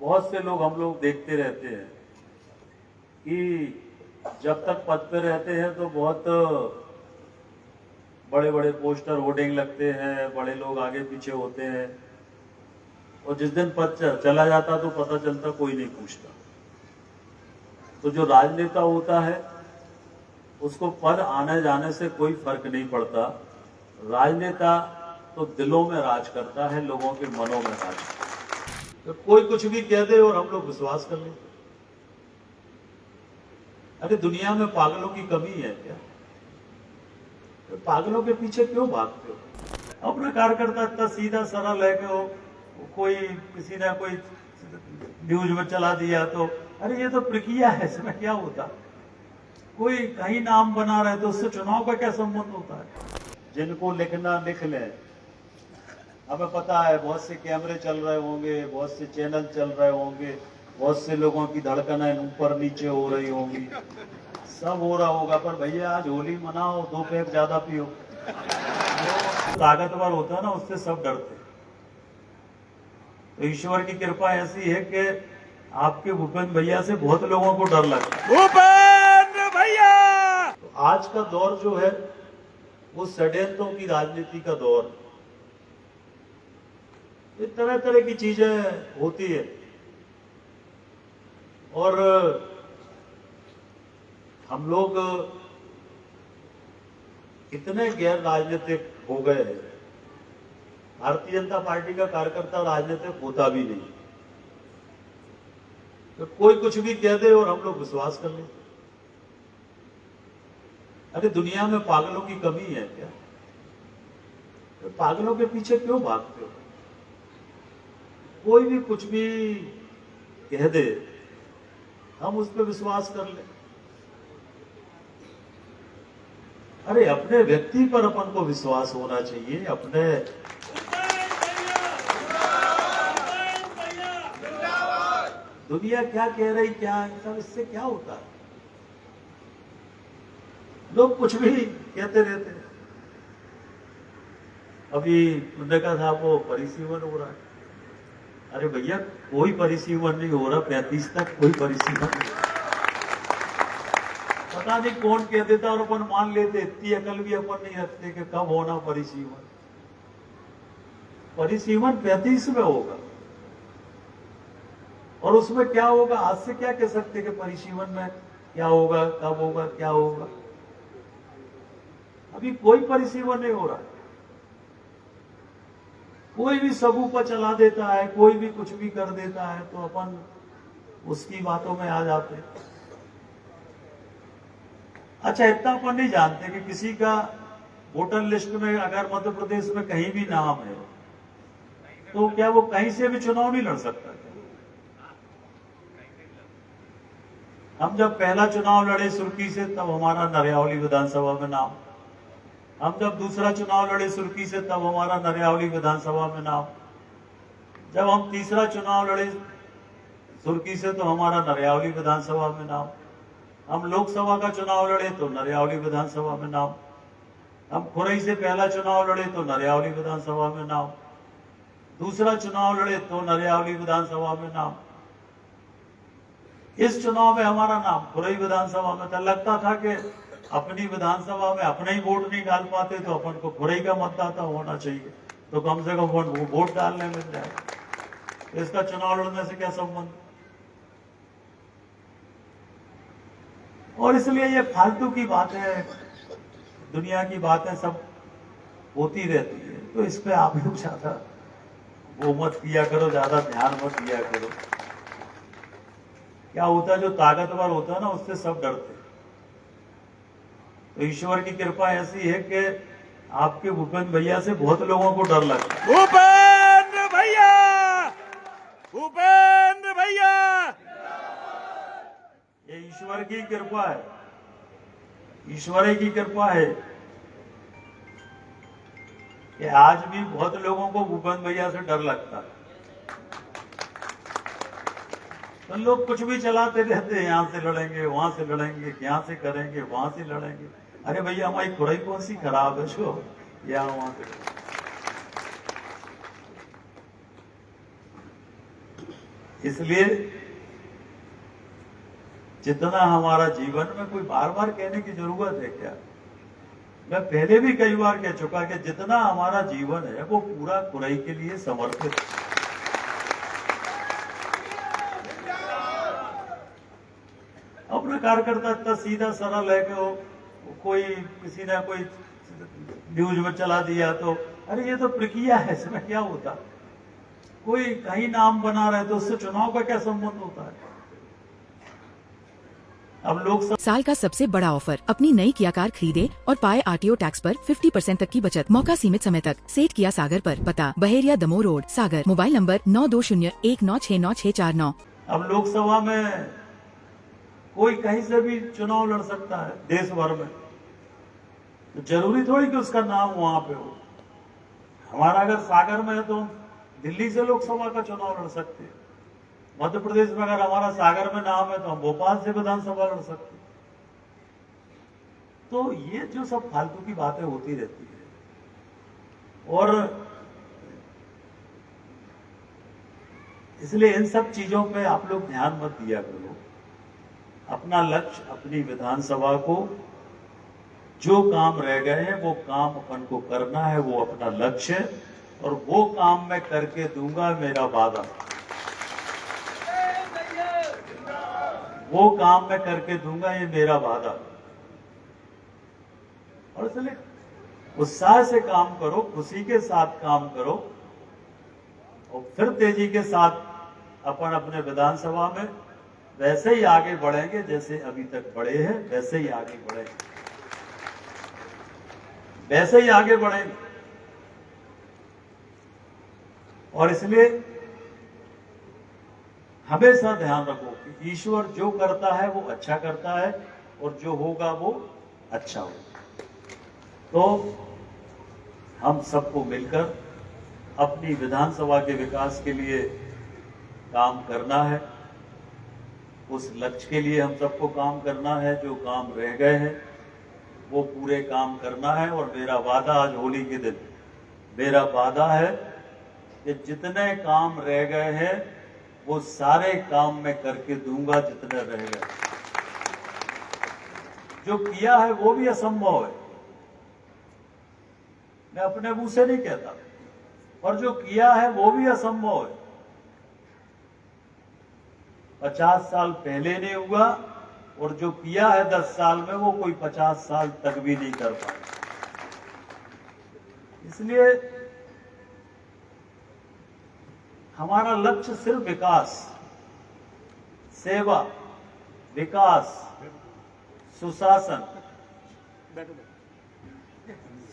बहुत से लोग हम लोग देखते रहते हैं कि जब तक पद पे रहते हैं तो बहुत बड़े बड़े पोस्टर होर्डिंग लगते हैं, बड़े लोग आगे पीछे होते हैं, और जिस दिन पद चला जाता तो पता चलता कोई नहीं पूछता। तो जो राजनेता होता है उसको पद आने जाने से कोई फर्क नहीं पड़ता। राजनेता तो दिलों में राज करता है, लोगों के मनों में राज करता है। तो कोई कुछ भी कह दे और हम लोग विश्वास कर लें। अरे दुनिया में पागलों की कमी है क्या? तो पागलों के पीछे क्यों भागते हो? अपना कार्यकर्ता इतना सीधा सरल है कि वो कोई किसी ने कोई न्यूज में चला दिया तो अरे ये तो प्रक्रिया है, इसमें क्या होता? कोई कहीं नाम बना रहे तो उससे चुनाव का क्या संबंध होता है? जिनको लिखना लिख लें। हमें पता है बहुत से कैमरे चल रहे होंगे, बहुत से चैनल चल रहे होंगे, बहुत से लोगों की धड़कनें ऊपर नीचे हो रही होंगी, सब हो रहा होगा, पर भैया आज होली मनाओ, 2 पैक ज्यादा पियो। जो ताकतवर होता है ना उससे सब डरते हैं। तो ईश्वर की कृपा ऐसी है कि आपके भूपेंद्र भैया से बहुत लोगों को डर लगता है। भूपेंद्र भैया! तो आज का दौर जो है वो षड्यंत्रों की राजनीति का दौर, ये तरह तरह की चीजें होती है और हम लोग इतने गैर राजनीतिक हो गए हैं। भारतीय जनता पार्टी का कार्यकर्ता राजनीतिक होता भी नहीं, तो कोई कुछ भी कह दे और हम लोग विश्वास कर लें। अरे दुनिया में पागलों की कमी है क्या? तो पागलों के पीछे क्यों भागते हो? कोई भी कुछ भी कह दे हम उस पर विश्वास कर लें। अरे अपने व्यक्ति पर अपन को विश्वास होना चाहिए। अपने दुनिया क्या कह रही, क्या सब इससे क्या होता है? लोग कुछ भी कहते रहते हैं। अभी उन्होंने कहा था वो परिसीमन हो रहा है। अरे भैया कोई परिसीमन नहीं हो रहा, 35 तक कोई परिसीमन नहीं। पता नहीं कौन कह देता और अपन मान लेते। इतनी अकल भी अपन नहीं रखते कि कब होना परिसीमन। परिसीमन 35 में होगा और उसमें क्या होगा आज से क्या कह सकते कि परिसीमन में क्या होगा, कब होगा, क्या होगा? अभी कोई परिसीमन नहीं हो रहा। कोई भी सबू पर चला देता है, कोई भी कुछ भी कर देता है, तो अपन उसकी बातों में आ जाते हैं। अच्छा इतना अपन नहीं जानते कि किसी का वोटर लिस्ट में अगर मध्य प्रदेश में कहीं भी नाम है तो क्या वो कहीं से भी चुनाव नहीं लड़ सकता? हम जब पहला चुनाव लड़े सुर्खी से तब हमारा नरियावली विधानसभा में नाम, हम जब दूसरा चुनाव लड़े सुर्खी से तब हमारा नरियावली विधानसभा में नाम, जब हम तीसरा चुनाव लड़े सुर्खी से तो हमारा नरियावली विधानसभा में नाम, हम लोकसभा का चुनाव लड़े तो नरियावली विधानसभा में नाम, हम खुरई से पहला चुनाव लड़े तो नरियावली विधानसभा में नाम, दूसरा चुनाव लड़े तो नरियावली विधानसभा में नाम। इस चुनाव में हमारा नाम खुरई विधानसभा में था। लगता था कि अपनी विधानसभा में अपने ही वोट नहीं डाल पाते तो अपन को खुरई का मतदाता होना चाहिए, तो कम से कम वोट डालने मिल जाए। तो इसका चुनाव लड़ने से क्या संबंध? और इसलिए ये फालतू की बातें, दुनिया की बातें सब होती रहती है, तो इस पे आप लोग ज्यादा वो मत किया करो, ज्यादा ध्यान मत दिया करो। क्या होता है जो ताकतवर होता है ना उससे सब डरते हैं। तो ईश्वर की कृपा ऐसी है कि आपके भूपेंद्र भैया से बहुत लोगों को डर लगता है। भूपेंद्र भैया! भूपेंद्र भैया! ये ईश्वर की कृपा है, ईश्वर की कृपा है कि आज भी बहुत लोगों को भूपेंद्र भैया से डर लगता है। तो लोग कुछ भी चलाते रहते हैं, यहां से लड़ेंगे, वहां से लड़ेंगे, यहां से करेंगे, वहां से लड़ेंगे। अरे भैया हमारी खुराई कौन सी खराब है जो यहाँ वहां से। इसलिए जितना हमारा जीवन में, कोई बार बार कहने की जरूरत है क्या? मैं पहले भी कई बार कह चुका कि जितना हमारा जीवन है वो पूरा खुदाई के लिए समर्पित है। अपना कार्यकर्ता इतना सीधा सरल है कि वो कोई किसी ने कोई न्यूज में चला दिया तो अरे ये तो प्रक्रिया है, इसमें क्या होता? कोई कहीं नाम बना रहे तो उससे चुनाव का क्या संबंध होता है? अब लोग साल का सबसे बड़ा ऑफर, अपनी नई किया कार खरीदे और पाए आरटीओ टैक्स पर 50% तक की बचत। मौका सीमित समय तक। सेठ किया सागर पर, पता Baheria Damoh road, Sagar. Mobile number 9201969649। अब लोकसभा में कोई कहीं से भी चुनाव लड़ सकता है देश भर में, तो जरूरी थोड़ी कि उसका नाम वहां पे हो। हमारा अगर सागर में है तो दिल्ली से लोकसभा का चुनाव लड़ सकते हैं। मध्य प्रदेश में अगर हमारा सागर में नाम है तो हम भोपाल से विधानसभा लड़ सकते हैं। तो ये जो सब फालतू की बातें होती रहती है, और इसलिए इन सब चीजों पे आप लोग ध्यान मत दिया करो। अपना लक्ष्य, अपनी विधानसभा को जो काम रह गए हैं वो काम अपन को करना है, वो अपना लक्ष्य है, और वो काम मैं करके दूंगा, मेरा वादा। वो काम मैं करके दूंगा, ये मेरा वादा। और इसलिए उत्साह से काम करो, खुशी के साथ काम करो, और फिर तेजी के साथ अपन अपने विधानसभा में वैसे ही आगे बढ़ेंगे जैसे अभी तक बढ़े हैं, वैसे ही आगे बढ़ेंगे, वैसे ही आगे बढ़ेंगे। और इसलिए हमेशा ध्यान रखो कि ईश्वर जो करता है वो अच्छा करता है, और जो होगा वो अच्छा होगा। तो हम सबको मिलकर अपनी विधानसभा के विकास के लिए काम करना है। उस लक्ष्य के लिए हम सबको काम करना है। जो काम रह गए हैं वो पूरे काम करना है। और मेरा वादा, आज होली के दिन मेरा वादा है कि जितने काम रह गए हैं वो सारे काम मैं करके दूंगा जितने रह गए। जो किया है वो भी असंभव है, मैं अपने मुंह से नहीं कहता, और जो किया है वो भी असंभव है। 50 साल पहले नहीं हुआ, और जो किया है 10 साल में वो कोई 50 साल तक भी नहीं कर पाए। इसलिए हमारा लक्ष्य सिर्फ विकास, सेवा, विकास, सुशासन,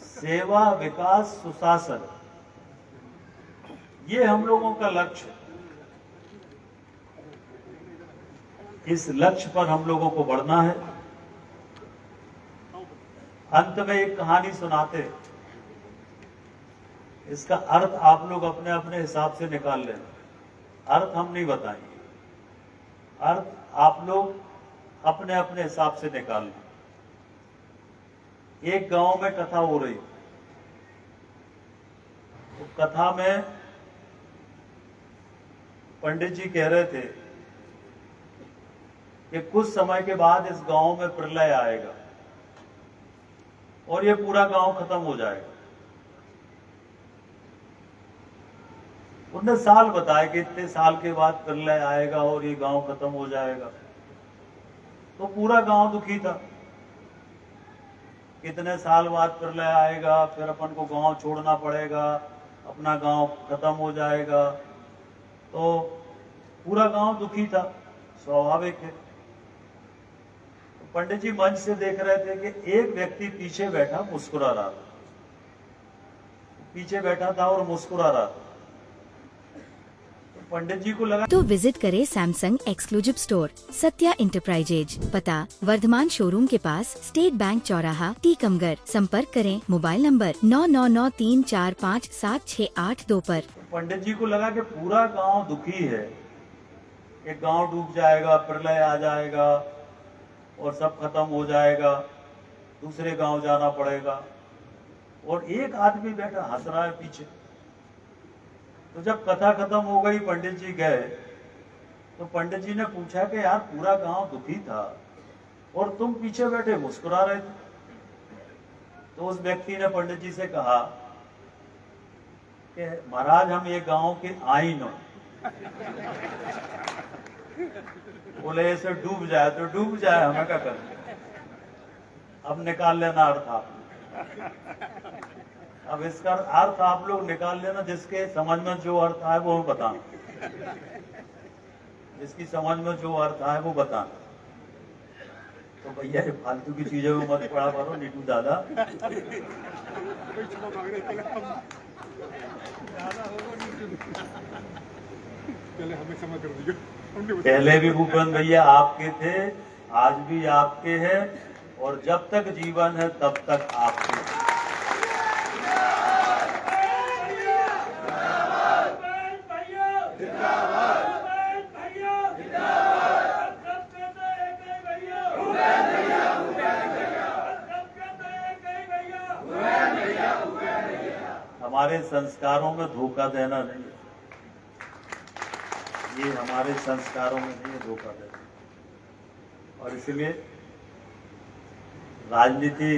सेवा, विकास, सुशासन, ये हम लोगों का लक्ष्य है। इस लक्ष्य पर हम लोगों को बढ़ना है। अंत में एक कहानी सुनाते हैं, इसका अर्थ आप लोग अपने अपने हिसाब से निकाल लें। अर्थ हम नहीं बताएंगे, अर्थ आप लोग अपने अपने हिसाब से निकाल लें। एक गांव में कथा हो रही, तो कथा में पंडित जी कह रहे थे कि कुछ समय के बाद इस गांव में प्रलय आएगा और ये पूरा गांव खत्म हो जाएगा। उन्होंने साल बताया कि इतने साल के बाद प्रलय आएगा और ये गांव खत्म हो जाएगा। तो पूरा गांव दुखी था, कितने साल बाद प्रलय आएगा, फिर अपन को गांव छोड़ना पड़ेगा, अपना गांव खत्म हो जाएगा। तो पूरा गांव दुखी था, स्वाभाविक है। तो पंडित जी मंच से देख रहे थे कि एक व्यक्ति पीछे बैठा मुस्कुरा रहा था, पीछे बैठा था और मुस्कुरा रहा था। पंडित जी को लगा तो विजिट करें Samsung exclusive store, Satya enterprises, पता वर्धमान शोरूम के पास, स्टेट बैंक चौराहा, टीकमगढ़। संपर्क करें मोबाइल नंबर 9993457682 पर। पंडित जी को लगा कि पूरा गांव दुखी है, एक गांव डूब जाएगा, प्रलय आ जाएगा और सब खत्म हो जाएगा, दूसरे गांव जाना पड़ेगा। और एक आदमी बैठा हंस रहा है पीछे। तो जब कथा खत्म हो गई, पंडित जी गए तो पंडित जी ने पूछा कि यार पूरा गांव दुखी था और तुम पीछे बैठे मुस्कुरा रहे थे। तो उस व्यक्ति ने पंडित जी से कहा कि महाराज हम ये गांव के आईन हो। बोले ऐसे डूब जाए तो डूब जाए, हमें क्या करना, अब निकाल लेना अर्थ आप। अब इसका अर्थ आप लोग निकाल लेना, जिसके समझ में जो अर्थ आए वो बताना, जिसकी समझ में जो अर्थ आए वो बताना। तो भैया ये फालतू की चीजों में मत पड़ा करो नीटू दादा। पहले भी भूपेंद्र भैया आपके थे, आज भी आपके हैं और जब तक जीवन है तब तक आपके हैं। हमारे संस्कारों में धोखा देना नहीं है, ये हमारे संस्कारों में नहीं है धोखा देना। और इसलिए राजनीति,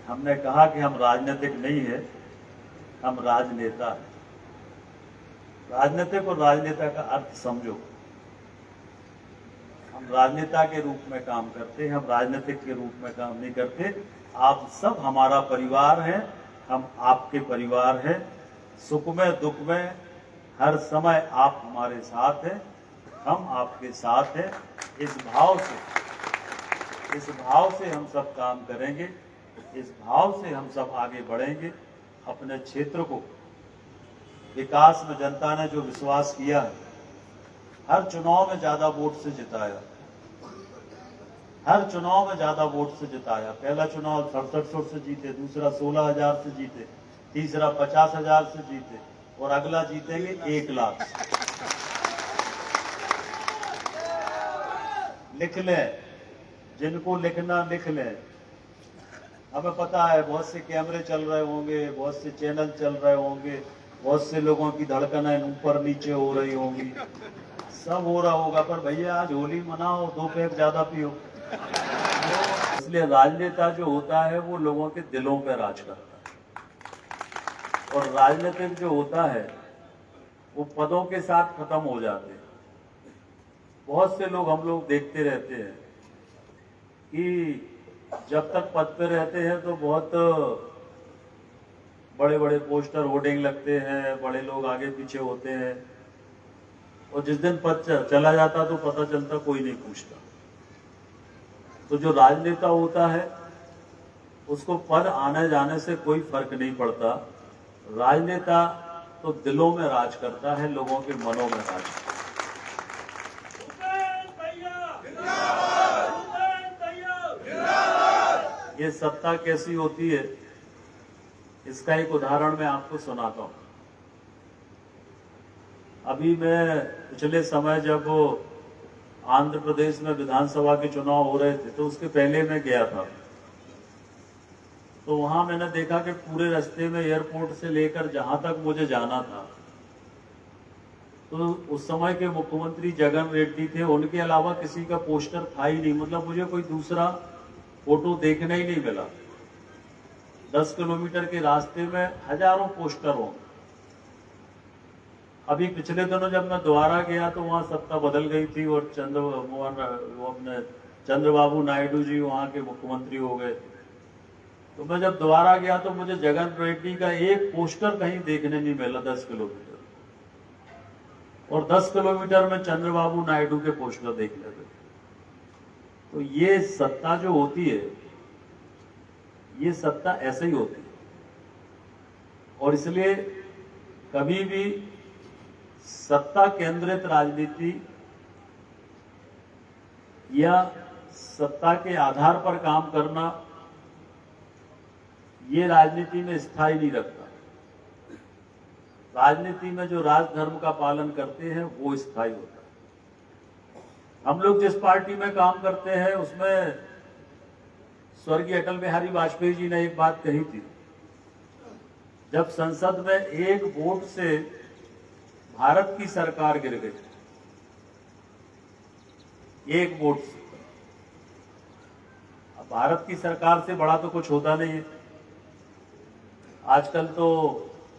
हमने कहा कि हम राजनीतिक नहीं है, हम राजनेता हैं। राजनीतिक और राजनेता का अर्थ समझो। हम राजनेता के रूप में काम करते हैं, हम राजनीतिक के रूप में काम नहीं करते। आप सब हमारा परिवार हैं, हम आपके परिवार हैं। सुख में दुख में हर समय आप हमारे साथ हैं, हम आपके साथ हैं। इस भाव से हम सब काम करेंगे, इस भाव से हम सब आगे बढ़ेंगे। अपने क्षेत्र को विकास में जनता ने जो विश्वास किया है, हर चुनाव में ज्यादा वोट से जिताया, हर चुनाव में ज्यादा वोट से जिताया। पहला चुनाव 6700 से जीते, दूसरा 16000 से जीते, तीसरा 50,000 से जीते और अगला जीतेंगे 1 लाख। लिख लें, जिनको लिखना लिख लें। हमें पता है बहुत से कैमरे चल रहे होंगे, बहुत से चैनल चल रहे होंगे, बहुत से लोगों की धड़कनें ऊपर नीचे हो रही होंगी, सब हो रहा होगा, पर भैया आज होली मनाओ, 2 पैक ज्यादा पियो। इसलिए राजनेता जो होता है वो लोगों के दिलों पर राज करता है, और राजनीतिक जो होता है वो पदों के साथ खत्म हो जाते हैं। बहुत से लोग हम लोग देखते रहते हैं कि जब तक पद पे रहते हैं तो बहुत बड़े बड़े पोस्टर होर्डिंग लगते हैं, बड़े लोग आगे पीछे होते हैं, और जिस दिन पद चला जाता तो पता चलता कोई नहीं पूछता। तो जो राजनेता होता है उसको पद आने जाने से कोई फर्क नहीं पड़ता। राजनेता तो दिलों में राज करता है, लोगों के मनों में राज करता है। ये सत्ता कैसी होती है इसका एक उदाहरण मैं आपको सुनाता हूं। अभी मैं पिछले समय जब आंध्र प्रदेश में विधानसभा के चुनाव हो रहे थे तो उसके पहले मैं गया था, तो वहां मैंने देखा कि पूरे रास्ते में एयरपोर्ट से लेकर जहां तक मुझे जाना था, तो उस समय के मुख्यमंत्री जगन रेड्डी थे, उनके अलावा किसी का पोस्टर था ही नहीं। मतलब मुझे कोई दूसरा फोटो देखने ही नहीं मिला। 10 किलोमीटर के रास्ते में हजारों पोस्टर होंगे। अभी पिछले दिनों जब मैं दोबारा गया तो वहां सत्ता बदल गई थी और चंद्रबाबू नायडू जी वहां के मुख्यमंत्री हो गए। तो मैं जब दोबारा गया तो मुझे जगन रेड्डी का एक पोस्टर कहीं देखने नहीं मिला 10 किलोमीटर, और 10 किलोमीटर में चंद्रबाबू नायडू के पोस्टर देखने लगे। तो ये सत्ता जो होती है, ये सत्ता ऐसे ही होती है। और इसलिए कभी भी सत्ता केंद्रित राजनीति या सत्ता के आधार पर काम करना, ये राजनीति में स्थायी नहीं रखता। राजनीति में जो राजधर्म का पालन करते हैं वो स्थायी होता है। हम लोग जिस पार्टी में काम करते हैं उसमें स्वर्गीय अटल बिहारी वाजपेयी जी ने एक बात कही थी, जब संसद में एक वोट से भारत की सरकार गिर गई एक वोट से। अब भारत की सरकार से बड़ा तो कुछ होता नहीं है। आजकल तो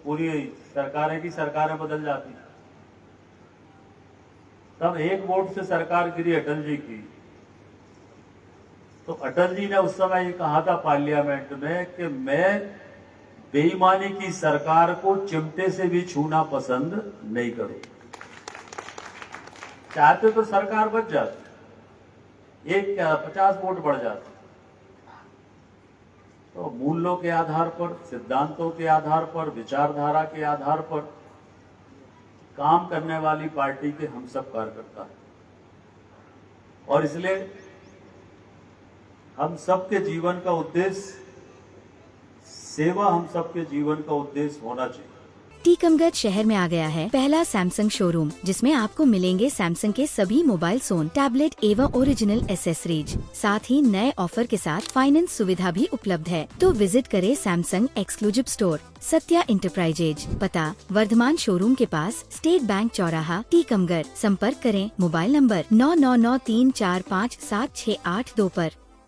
पूरी सरकारें की सरकारें बदल जाती हैं। तब एक वोट से सरकार गिरी अटल जी की, तो अटल जी ने उस समय ये कहा था पार्लियामेंट में कि मैं बेईमानी की सरकार को चिमटे से भी छूना पसंद नहीं करूं। चाहते तो सरकार बच जाती, एक 50 वोट बढ़ जाते। तो मूल्यों के आधार पर, सिद्धांतों के आधार पर, विचारधारा के आधार पर काम करने वाली पार्टी के हम सब कार्यकर्ता हैं, और इसलिए हम सबके जीवन का उद्देश्य सेवा, हम सबके जीवन का उद्देश्य होना चाहिए। टीकमगढ़ शहर में आ गया है पहला सैमसंग शोरूम, जिसमें आपको मिलेंगे सैमसंग के सभी मोबाइल फोन, टैबलेट एवं ओरिजिनल एसेसरीज। साथ ही नए ऑफर के साथ फाइनेंस सुविधा भी उपलब्ध है। तो विजिट करें Samsung exclusive store, Satya enterprises, पता वर्धमान शोरूम के पास, स्टेट बैंक चौराहा, टीकमगढ़। संपर्क करें मोबाइल नंबर 9993457682 पर।